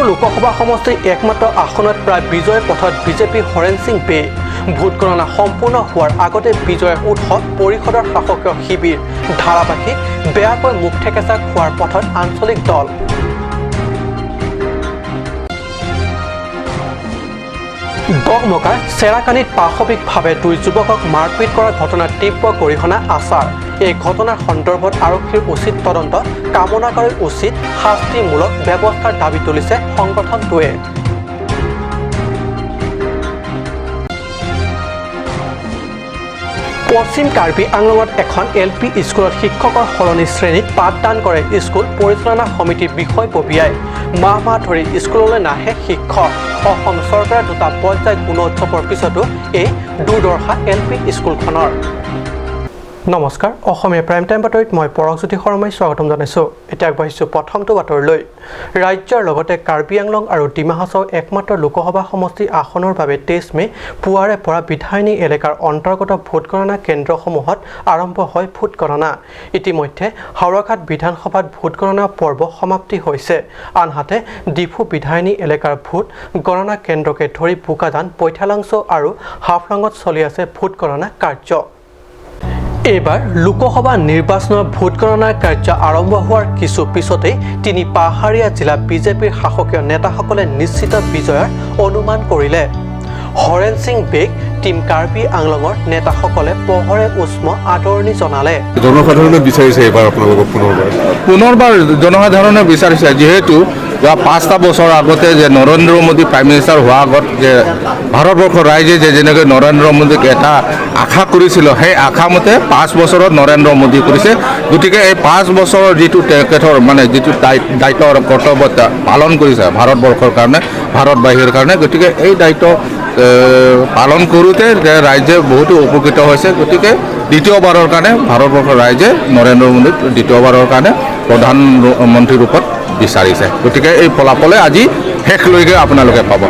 লোকসভা সমষ্টিৰ একমাত্ৰ আসনত প্ৰায় বিজয় পথত বিজেপি হৰেণ সিং বে ভোট গণনা সম্পূৰ্ণ হোৱাৰ আগতে বিজয়ৰ উৎসৱ পৰিষদৰ শাসকীয় শিবিৰ ধাৰাবাহিক বেয়াকৈ মুখ ঠেকেচা খোৱাৰ পথত আঞ্চলিক দল গগমকাৰ চেৰাকানিত পাশবিকভাৱে দুই যুৱকক মাৰপিট কৰা ঘটনাৰ তীব্ৰ গৰিহণা আচাৰ এই ঘটনাৰ সন্দৰ্ভত আৰক্ষীৰ উচিত তদন্ত কামনা কৰি উচিত শাস্তিমূলক ব্যৱস্থাৰ দাবী তুলিছে সংগঠনটোৱে পশ্চিম কাৰ্বি আংলঙত এখন LP স্কুলত শিক্ষকৰ সলনি শ্ৰেণীত পাঠদান কৰে স্কুল পৰিচালনা সমিতিৰ বিষয়ববীয়াই মাহ ধৰি স্কুললৈ নাহে শিক্ষক অসম চৰকাৰৰ দুটা পৰ্যায় গুণোৎসৱৰ পিছতো এই দুৰ্দশা LP স্কুলখনৰ নমস্কাৰ অসমীয়া প্ৰাইম টাইম বাতৰিত মই পৰকজ্যোতি শৰ্মাই স্বাগতম জনাইছোঁ এতিয়া আগবাঢ়িছোঁ প্ৰথমটো বাতৰিলৈ ৰাজ্যৰ লগতে কাৰ্বি আংলং আৰু ডিমা হাছাও একমাত্ৰ লোকসভা সমষ্টি আসনৰ বাবে 23 মে পুৱাৰে পৰা বিধায়িনী এলেকাৰ অন্তৰ্গত ভোট গণনা কেন্দ্ৰসমূহত আৰম্ভ হয় ভোট গণনা ইতিমধ্যে হাওৰাঘাট বিধানসভাত ভোট গণনা পৰ্ব সমাপ্তি হৈছে আনহাতে ডিফু বিধায়িনী এলেকাৰ ভোট গণনা কেন্দ্ৰকে ধৰি বোকাজান পৈঠালাংছ আৰু হাফলঙত চলি আছে ভোট গণনা কাৰ্য এইবাৰ লোকসভা নিৰ্বাচনৰ ভোট গণনাৰ কাৰ্য আৰম্ভ হোৱাৰ কিছু পিছতেই তিনি পাহাৰীয়া জিলা বিজেপিৰ শাসকীয় নেতাসকলে নিশ্চিত বিজয়ৰ অনুমান কৰিলে হৰেণ সিং বেগ টিম কাৰ্বি আংলঙৰ নেতাসকলে পোহৰে উষ্ম আদৰণি জনালে জনসাধাৰণে বিচাৰিছে এইবাৰ আপোনালোকক পুনৰবাৰ জনসাধাৰণে বিচাৰিছে যিহেতু যোৱা 5টা বছৰ আগতে যে নৰেন্দ্ৰ মোদী প্ৰাইম মিনিষ্টাৰ হোৱাৰ আগত যে ভাৰতবৰ্ষৰ ৰাইজে যে যেনেকৈ নৰেন্দ্ৰ মোদীক এটা আশা কৰিছিল সেই আশামতে 5 বছৰত নৰেন্দ্ৰ মোদী কৰিছে গতিকে এই 5 বছৰৰ যিটো তেখেতৰ মানে যিটো দায়িত্ব আৰু কৰ্তব্য পালন কৰিছে ভাৰতবৰ্ষৰ কাৰণে ভাৰতবাসীৰ কাৰণে গতিকে এই দায়িত্ব পালন কৰোঁতে ৰাইজে বহুতো উপকৃত হৈছে গতিকে দ্বিতীয়বাৰৰ কাৰণে ভাৰতবৰ্ষৰ ৰাইজে নৰেন্দ্ৰ মোদীক দ্বিতীয়বাৰৰ কাৰণে প্ৰধানমন্ত্ৰী ৰূপত বিচাৰিছে গতিকে এই ফলাফলে আজি শেষলৈকে আপোনালোকে পাব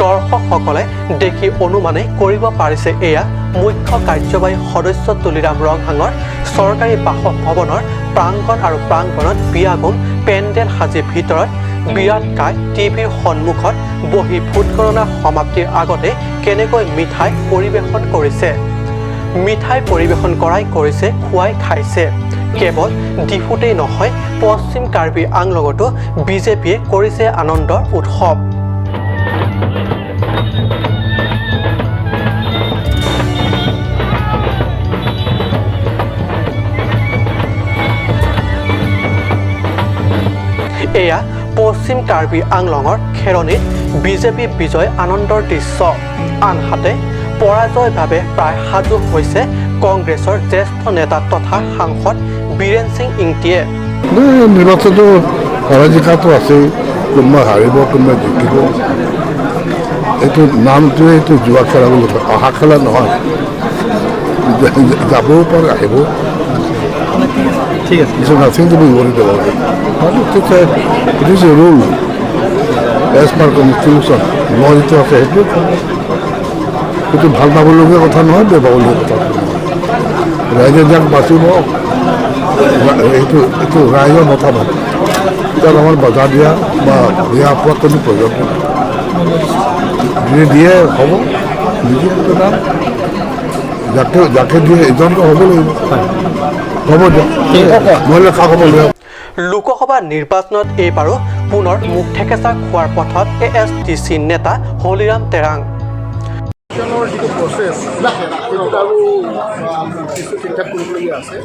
দৰ্শকসকলে দেখি অনুমানে কৰিব পাৰিছে এয়া মুখ্য কাৰ্যবাহী সদস্য তুলিৰাম ৰংহাঙৰ চৰকাৰী বাসভৱনৰ প্ৰাংগণ আৰু প্ৰাংগণত বিয়াগোম পেণ্ডেল সাজি ভিতৰত বিৰাট কাই টিভিৰ সন্মুখত বহি ভোট গণনা সমাপ্তিৰ আগতে কেনেকৈ মিঠাই পৰিৱেশন কৰিছে মিঠাই পৰিৱেশন কৰাই কৰিছে খুৱাই খাইছে কেৱল ডিফুতেই নহয় পশ্চিম কাৰ্বি আংলঙতো বিজেপিয়ে কৰিছে আনন্দৰ উৎসৱ এয়া পশ্চিম কাৰ্বি আংলঙৰ খেৰণিত বিজেপি বিজয় আনন্দৰ দৃশ্য আনহাতে পৰাজয়ভাৱে প্ৰায় সাজু হৈছে কংগ্ৰেছৰ জ্যেষ্ঠ নেতা তথা সাংসদ বীৰেন সিং ইংটিয়ে নিৰ্বাচনটো হৰা-জিকাটো আছেই কোনোবা হাৰিব কোনোবা জিকিব এইটো নামটোৱে এইটো জুৱা খেলা বুলি কয় অহা খেলা নহয় যাবও পাৰে আহিব ঠিক আছে কিছু nothing to be worried about it is a rule as per constitution law যিটো আছে সেইটো সেইটো ভাল পাবলগীয়া কথা নহয় বেয়া পাবলগীয়া কথা ৰাইজে যাক বাচিব এইটো ৰাইজৰ মতামত তাত আমাৰ বাধা দিয়া বা দিয়া পোৱা কোনো প্ৰয়োজন নাই দিয়ে হ'ব নিজে নাম যাকে দিয়ে এজনটো হ'ব লাগিব হ'ব দিয়ক মই লেখা হ'ব লাগিব লোকসভা নিৰ্বাচনত এইবাৰো পুনৰ মুখ ঠেকেচা খোৱাৰ পথত ASTC নেতা হলিৰাম তেৰাং যিটো প্ৰচেছ সেইটোত আৰু কিছু ঠিকঠাক কৰিবলগীয়া আছে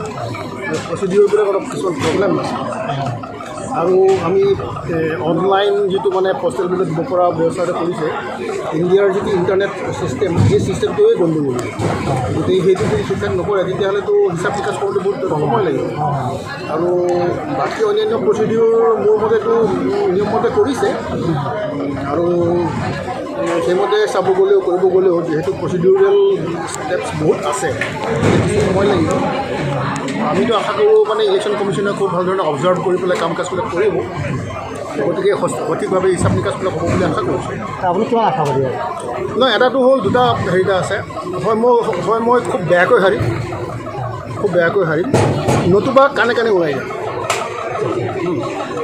প্ৰচিডিউৰবিলাক অলপ কিছুমান প্ৰব্লেম আছে আৰু আমি অনলাইন যিটো মানে পষ্টেল বেলট দিব পৰা ব্যৱস্থা এটা কৰিছে ইণ্ডিয়াৰ যিটো ইণ্টাৰনেট ছিষ্টেম সেই ছিষ্টেমটোৱে গণ্ডগোল গতিকে সেইটো যদি ঠিকঠাক নকৰে তেতিয়াহ'লেতো হিচাপ নিকাচ কৰোঁতে বহুত সময় লাগিব আৰু বাকী অন্যান্য প্ৰচিডিউৰ মোৰ মতেতো নিয়মমতে কৰিছে আৰু সেইমতে চাব গ'লেও কৰিব গ'লেও যিহেতু প্ৰচিডিউৰেল ষ্টেপছ বহুত আছে সময় লাগিব আমিতো আশা কৰোঁ মানে ইলেকশ্যন কমিশ্যনে খুব ভাল ধৰণে অবজাৰ্ভ কৰি পেলাই কাম কাজবিলাক কৰিব গতিকে সঠিকভাৱে হিচাপ নিকাচবিলাক হ'ব বুলি আশা কৰিছোঁ আপুনি কিমান আশা কৰি নহয় এটাটো হ'ল দুটা হেৰিটা আছে হয় মই খুব বেয়াকৈ হাৰিম নতুবা কাণে কাণে উৰাই যাম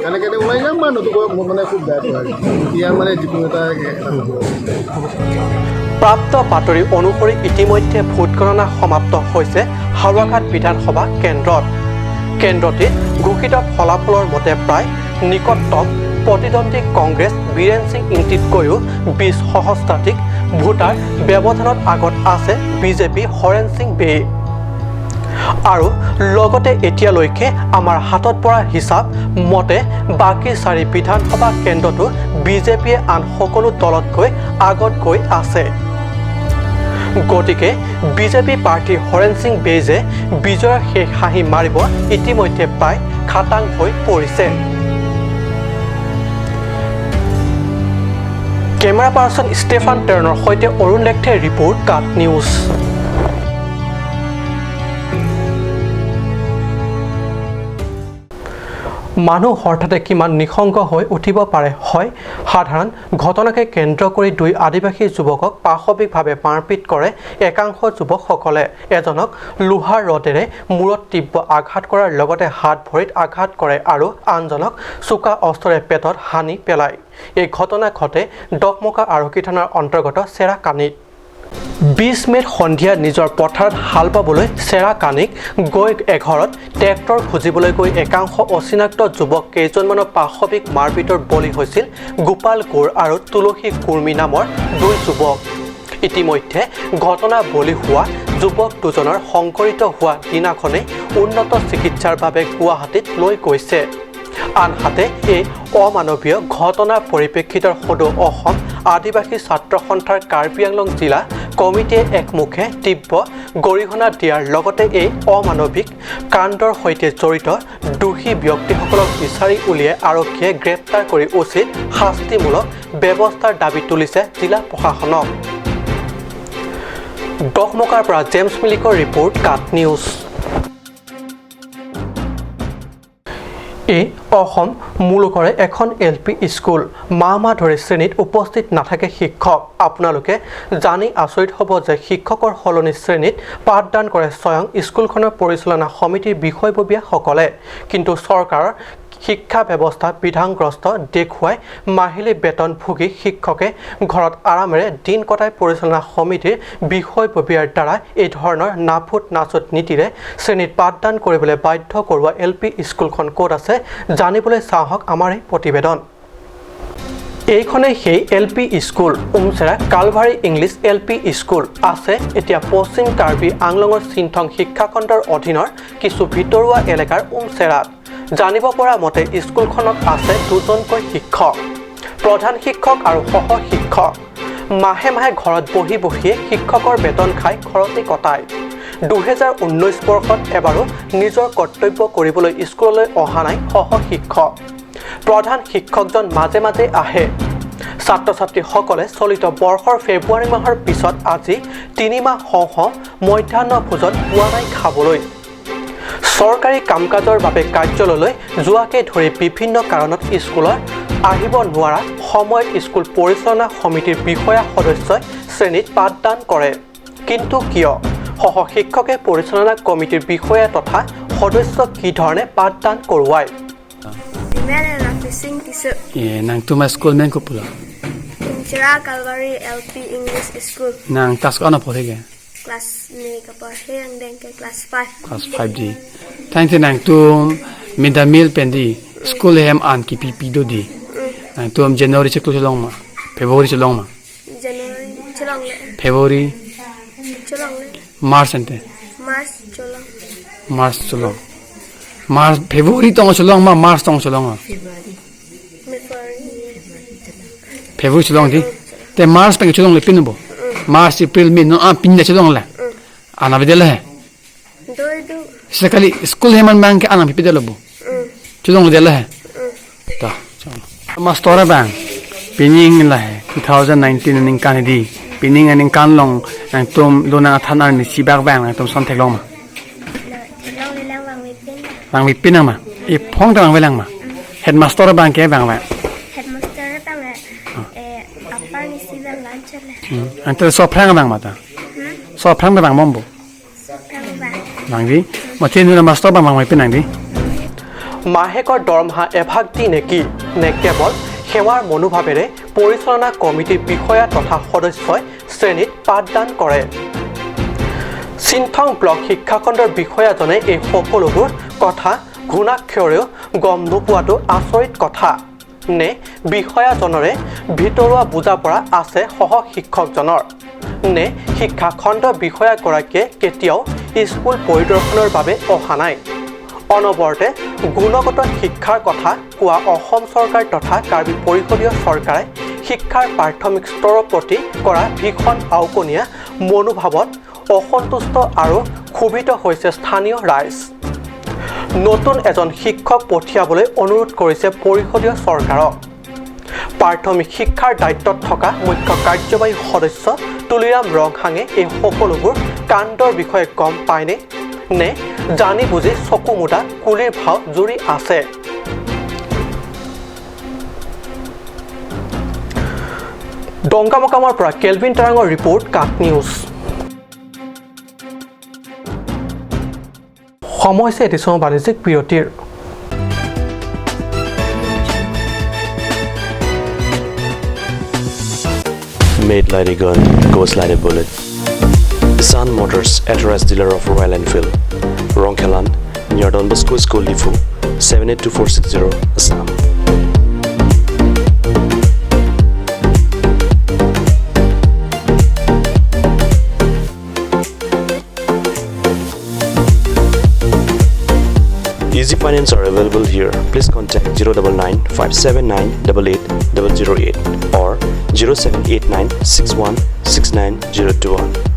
কেনেকৈ ওলাই যাম বা নতুবা মোৰ মানে খুব বেয়া পায় ইয়াৰ মানে যিকোনো এটা প্ৰাপ্ত বাতৰি অনুসৰি ইতিমধ্যে ভোট গণনা সমাপ্ত হৈছে হাৰুৱাঘাট বিধানসভা কেন্দ্ৰটিত ঘোষিত ফলাফলৰ মতে প্ৰায় নিকটতম প্ৰতিদ্বন্দ্বী কংগ্ৰেছ বীৰেন সিং ইংতিতকৈও 20 সহস্ৰাধিক ভোটাৰ ব্যৱধানত আগত আছে বিজেপি হৰেণ সিং বেই আৰু লগতে এতিয়ালৈকে আমাৰ হাতত পৰা হিচাপ মতে বাকী 4 বিধানসভা কেন্দ্ৰটো বিজেপিয়ে আন সকলো দলতকৈ আগত গৈ আছে গতিকে বিজেপি প্ৰাৰ্থী হৰেণ সিং বেইজে বিজয়ৰ শেষ হাঁহি মাৰিব ইতিমধ্যে প্ৰায় খাটাং হৈ পৰিছে কেমেৰা পাৰ্চন ষ্টেফান টেৰণৰ সৈতে অৰুণ লেখথে ৰিপৰ্ট কাট নিউজ মানুহ হঠাতে কিমান নিশংক হৈ উঠিব পাৰে হয় সাধাৰণ ঘটনাকে কেন্দ্ৰ কৰি 2 আদিবাসী যুৱকক পাশবিকভাৱে মাৰপিট কৰে একাংশ যুৱকসকলে এজনক লোহাৰ ৰডেৰে মূৰত তীব্ৰ আঘাত কৰাৰ লগতে হাত ভৰিত আঘাত কৰে আৰু আনজনক চোকা অস্ত্ৰৰে পেটত হানি পেলায় এই ঘটনা ঘটে ডকমকা আৰক্ষী থানাৰ অন্তৰ্গত চেৰাকানিত 20 মেত সন্ধিয়া নিজৰ পথাৰত হাল বাবলৈ চেৰাকানিক গৈ এঘৰত ট্ৰেক্টৰ খুজিবলৈ গৈ একাংশ অচিনাক্ত যুৱক কেইজনমানৰ পাশবিক মাৰপিটৰ বলি হৈছিল গোপাল গোৰ আৰু তুলসী কুৰ্মী নামৰ 2 যুৱক ইতিমধ্যে ঘটনা বলি হোৱা যুৱক দুজনৰ সংঘটিত হোৱা দিনাখনে উন্নত চিকিৎসাৰ বাবে গুৱাহাটীত লৈ গৈছে আনহাতে এই অমানৱীয় ঘটনাৰ পৰিপ্ৰেক্ষিতৰ সদৌ অসম আদিবাসী ছাত্ৰ সন্থাৰ কাৰ্বি আংলং জিলা কমিটিয়ে একমুখে তীব্ৰ গৰিহণা দিয়াৰ লগতে এই অমানৱিক কাণ্ডৰ সৈতে জড়িত দোষী ব্যক্তিসকলক বিচাৰি উলিয়াই আৰক্ষীয়ে গ্ৰেপ্তাৰ কৰি উচিত শাস্তিমূলক ব্যৱস্থাৰ দাবী তুলিছে জিলা প্ৰশাসনক ডকমকাৰ পৰা জেমছ মিলিকৰ ৰিপৰ্ট কাট নিউজ এই অসম মূলকৰে এখন LP স্কুল মাহ ধৰি শ্ৰেণীত উপস্থিত নাথাকে শিক্ষক আপোনালোকে জানি আচৰিত হ'ব যে শিক্ষকৰ সলনি শ্ৰেণীত পাঠদান কৰে স্বয়ং স্কুলখনৰ পৰিচালনা সমিতিৰ বিষয়ববীয়াসকলে কিন্তু চৰকাৰৰ শিক্ষা ব্যৱস্থা বিধানগ্ৰস্ত দেখুৱাই মাহিলী বেতনভোগী শিক্ষকে ঘৰত আৰামেৰে দিন কটাই পৰিচালনা সমিতিৰ বিষয়ববীয়াৰ দ্বাৰা এই ধৰণৰ নাফুট নাচুট নীতিৰে শ্ৰেণীত পাঠদান কৰিবলৈ বাধ্য কৰোৱা LP স্কুলখন ক'ত আছে জানিবলৈ চাহক আমাৰ এই প্ৰতিবেদন এইখনে সেই LP school Umchera Kalbhari English LP school আছে এতিয়া পশ্চিম কাৰ্বি আংলঙৰ চিনথং শিক্ষাখণ্ডৰ অধীনৰ কিছু ভিতৰুৱা এলেকাৰ উমচেৰাত জানিব পৰা মতে স্কুলখনত আছে 2জনকৈ শিক্ষক প্ৰধান শিক্ষক আৰু সহ শিক্ষক মাহে মাহে ঘৰত বহিয়ে শিক্ষকৰ বেতন খাই খৰচি কটায় 2019 বৰ্ষত এবাৰো নিজৰ কৰ্তব্য কৰিবলৈ স্কুললৈ অহা নাই সহ শিক্ষক প্ৰধান শিক্ষকজন মাজে মাজে আহে ছাত্ৰ ছাত্ৰীসকলে চলিত বৰ্ষৰ ফেব্ৰুৱাৰী মাহৰ পিছত আজি 3 মাহ সহ মধ্যাহ্ন ভোজন পোৱা নাই খাবলৈ চৰকাৰী কামকাজৰ বাবে কাৰ্যালয়লৈ যোৱাকে ধৰি বিভিন্ন কাৰণত স্কুলৰ আহিব নোৱাৰা সময়ত স্কুল পৰিচালনা সমিতিৰ বিষয়া সদস্যই শ্ৰেণীত পাঠদান কৰে কিন্তু কিয় সহ শিক্ষকে পৰিচালনা কমিটিৰ বিষয়া তথা সদস্য কি ধৰণে পাঠদান কৰোৱায় nang tuma school men ko pula Sira Calvary LP English School nang tas ko na pore class ni kapar he ang den ke class 5 class 5d thank you nang tu midday meal pendi school hem an ki pp do di nang tu January che ko long ma February che long ma January cholong le February cholong le March ante March cholong March February tong cholong ma March tong cholong ma February cholong di te March peng cholong le pinbo March April May no pin na cholong la ana bidela hai do sekali school heman bang ke ana bidela bu cholong le la hai ta mastora bang pining la hai 2019 ning kan di pining aning kan long ang tum dona thanar ni sibak bang ang tum son thek long ma long le lang bang mi pinang ma e phong tang velang ma headmaster bang ke bang ma headmaster ta me apar ni si bang lunch le antar so phang bang ma ta so phang bang mom bu bang di mo tin na master bang mai pinang di মাহেকৰ দৰমহা এভাগ দি নেকি নে কেৱল সেৱাৰ মনোভাৱেৰে পৰিচালনা কমিটিৰ বিষয়া তথা সদস্যই শ্ৰেণীত পাঠদান কৰে চিনথং ব্লক শিক্ষাখণ্ডৰ বিষয়াজনে এই সকলোবোৰ কথা ঘূণাক্ষৰেও গম নোপোৱাটো আচৰিত কথা নে বিষয়াজনৰে ভিতৰুৱা বুজা পৰা আছে সহ শিক্ষকজনৰ নে শিক্ষাখণ্ড বিষয়াগৰাকীয়ে কেতিয়াও স্কুল পৰিদৰ্শনৰ বাবে অহা নাই অনবৰতে গুণগত শিক্ষাৰ কথা কোৱা অসম চৰকাৰ তথা কাৰ্বি পৰিষদীয় চৰকাৰে শিক্ষাৰ প্ৰাথমিক স্তৰৰ প্ৰতি কৰা ভীষণ আওকণীয়া মনোভাৱত অসন্তুষ্ট আৰু ক্ষোভিত হৈছে স্থানীয় ৰাইজ নতুন এজন শিক্ষক পঠিয়াবলৈ অনুৰোধ কৰিছে পৰিষদীয় চৰকাৰক প্ৰাথমিক শিক্ষাৰ দায়িত্বত থকা মুখ্য কাৰ্যবাহী সদস্য তুলিৰাম ৰংহাঙে এই সকলোবোৰ কাণ্ডৰ বিষয়ে গম পায়নে নে জানি বুজি চকু মুদা কুলিৰ ভাও জুৰি আছে ডংকামকামৰ পৰা কেলভিন তাৰাঙৰ ৰিপৰ্ট কাট নিউজ সময় হৈছে এডিছনৰ বাণিজ্যিক বিৰতিৰ Made like a gun, goes like a bullet. Sun Motors, authorized dealer of Royal Enfield. Ronkelan, near Don Bosco School Depot, 782460, Assam. Easy finance are available here. Please contact 099 579 88008 or 0789 61 69021.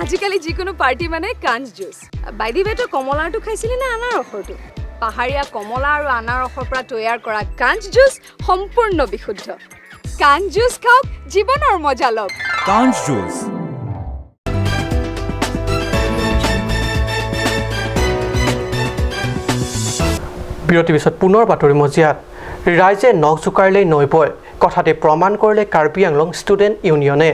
আজিকালি যিকোনো party মানে কাঞ্চ juice বাইদি বেটো কমলাটো খাইছিলি না আনাৰসৰটো পাহাৰীয়া কমলা আৰু আনাৰসৰ পৰা তৈয়াৰ কৰা কাঞ্চ জুচ সম্পূৰ্ণ বিশুদ্ধ কাঞ্চ জুচ খাওক জীৱনৰ মজা লওক কাঞ্চ জুচ বিৰতিৰ পিছত পুনৰ বাতৰি মজিয়াত ৰাইজে নখ জোকাৰিলেই নৈ বয় কথাটি প্ৰমাণ কৰিলে কাৰ্বি আংলং ষ্টুডেণ্ট ইউনিয়নে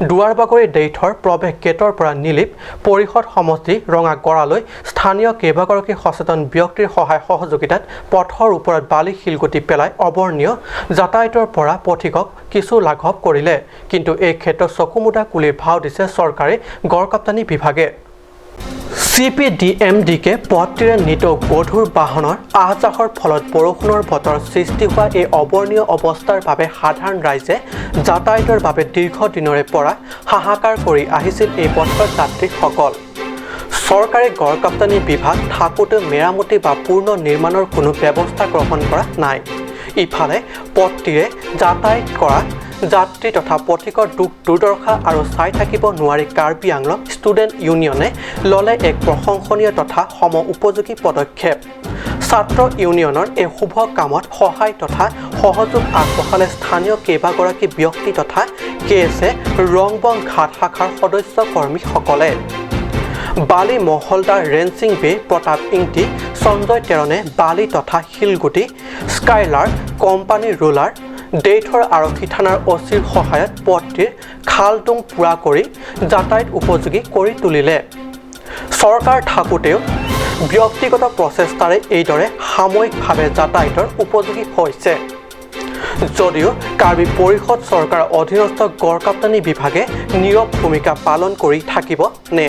দুৱাৰবাগৰি ডেইথৰ প্ৰৱেশ গেটৰ পৰা নিলিপ পৰিষদ সমষ্টি ৰঙা গড়ালৈ স্থানীয় কেইবাগৰাকী সচেতন ব্যক্তিৰ সহায় সহযোগিতাত পথৰ ওপৰত বালি শিলগুটি পেলাই অৱৰ্ণীয় যাতায়াতৰ পৰা পথিকক কিছু লাঘৱ কৰিলে কিন্তু এই ক্ষেত্ৰত চকুমুদা কুলিৰ ভাও দিছে চৰকাৰী গড়কাপ্তানি বিভাগে CPDMDকে পথটিৰে নিত গধুৰ বাহনৰ আহযাহৰ ফলত বৰষুণৰ বতৰ সৃষ্টি হোৱা এই অৱৰ্ণীয় অৱস্থাৰ বাবে সাধাৰণ ৰাইজে যাতায়াতৰ বাবে দীৰ্ঘদিনৰে পৰা হাহাকাৰ কৰি আহিছিল এই পথৰ যাত্ৰীসকল চৰকাৰী গড়কাপ্তানি বিভাগ থাকোঁতে মেৰামতি বা পূৰ্ণ নিৰ্মাণৰ কোনো ব্যৱস্থা গ্ৰহণ কৰা নাই ইফালে পথটিৰে যাতায়াত কৰা যাত্ৰী তথা পথিকৰ দুখ দুৰ্দশা আৰু চাই থাকিব নোৱাৰি কাৰ্বি আংলং ষ্টুডেণ্ট ইউনিয়নে ল'লে এক প্ৰশংসনীয় তথা সম উপযোগী পদক্ষেপ ছাত্ৰ ইউনিয়নৰ এই শুভ কামত সহায় তথা সহযোগ আগবঢ়ালে স্থানীয় কেইবাগৰাকী ব্যক্তি তথা কেএছএ ৰংবং ঘাট শাখাৰ সদস্য কৰ্মীসকলে বালি মহলদাৰ ৰেঞ্চিং বে প্ৰতাপ ইংটি সঞ্জয় তেৰণে বালি তথা শিলগুটি স্কাইলাৰ কোম্পানী ৰোলাৰ ডেইথৰ আৰক্ষী থানাৰ অচিৰ সহায়ত পথটিৰ খালডুং পুৰা কৰি যাতায়াত উপযোগী কৰি তুলিলে চৰকাৰ থাকোঁতেও ব্যক্তিগত প্ৰচেষ্টাৰে এইদৰে সাময়িকভাৱে যাতায়াতৰ উপযোগী হৈছে যদিও কাৰ্বি পৰিষদ চৰকাৰৰ অধীনস্থ গড়কাপ্তানি বিভাগে নীৰৱ ভূমিকা পালন কৰি থাকিব নে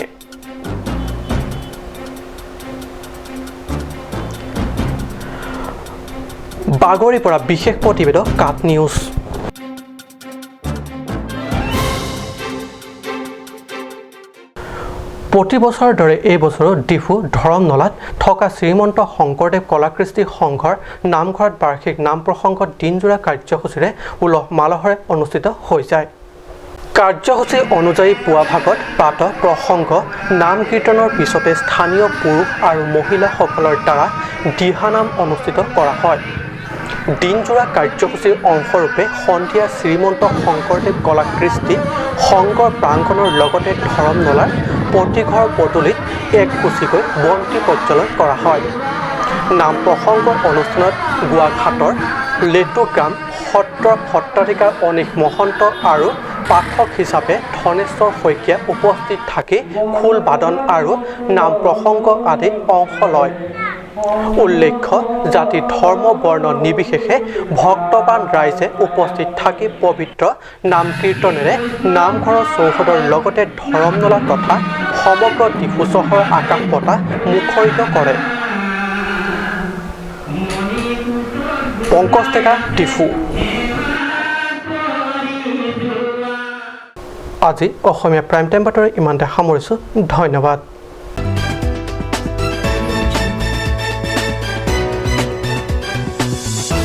বাগৰিৰ পৰা বিশেষ প্ৰতিবেদক কাট নিউজ প্ৰতি বছৰৰ দৰে এই বছৰো ডিফু ধৰমনলাত থকা শ্ৰীমন্ত শংকৰদেৱ কলাকৃষ্টি সংঘৰ নামঘৰত বাৰ্ষিক নাম প্ৰসংগত দিনজোৰা কাৰ্যসূচীৰে উলহ মালহেৰে অনুষ্ঠিত হৈ যায়। কাৰ্যসূচী অনুযায়ী পুৱা ভাগত প্ৰাত প্ৰসংগ নাম কীৰ্তনৰ পিছতে স্থানীয় পুৰুষ আৰু মহিলাসকলৰ দ্বাৰা দিহানাম অনুষ্ঠিত কৰা হয়। দিনজোৰা কাৰ্যসূচীৰ অংশৰূপে সন্ধিয়া শ্ৰীমন্ত শংকৰদেৱ কলাকৃষ্টি সংঘৰ প্ৰাংগণৰ লগতে ধৰমনলাৰ প্ৰতিঘৰ পদূলিত একগোছিকৈ বন্তি প্ৰজ্বলন কৰা হয়। নাম প্ৰসংগ অনুষ্ঠানত গোৱাঘাটৰ লেটুগ্ৰাম সত্ৰৰ সত্ৰাধিকাৰ অনিশ মহন্ত আৰু পাঠক হিচাপে ধনেশ্বৰ শইকীয়া উপস্থিত থাকি খোল বাদন আৰু নাম প্ৰসংগ আদিত অংশ লয়। উল্লেখ্য জাতি ধৰ্ম বৰ্ণ নিৰ্বিশেষে ভক্তবান ৰাইজে উপস্থিত থাকি পবিত্ৰ নাম কীৰ্তনেৰে নামঘৰৰ চৌহদৰ লগতে ধৰমনলা তথা সমগ্ৰ ডিফু চহৰৰ আকাশ বতাহ মুখৰিত কৰে। পংকজ ডেকা, ডিফু। আজি অসমীয়া প্ৰাইম টাইম বাতৰি ইমানতে সামৰিছোঁ। ধন্যবাদ।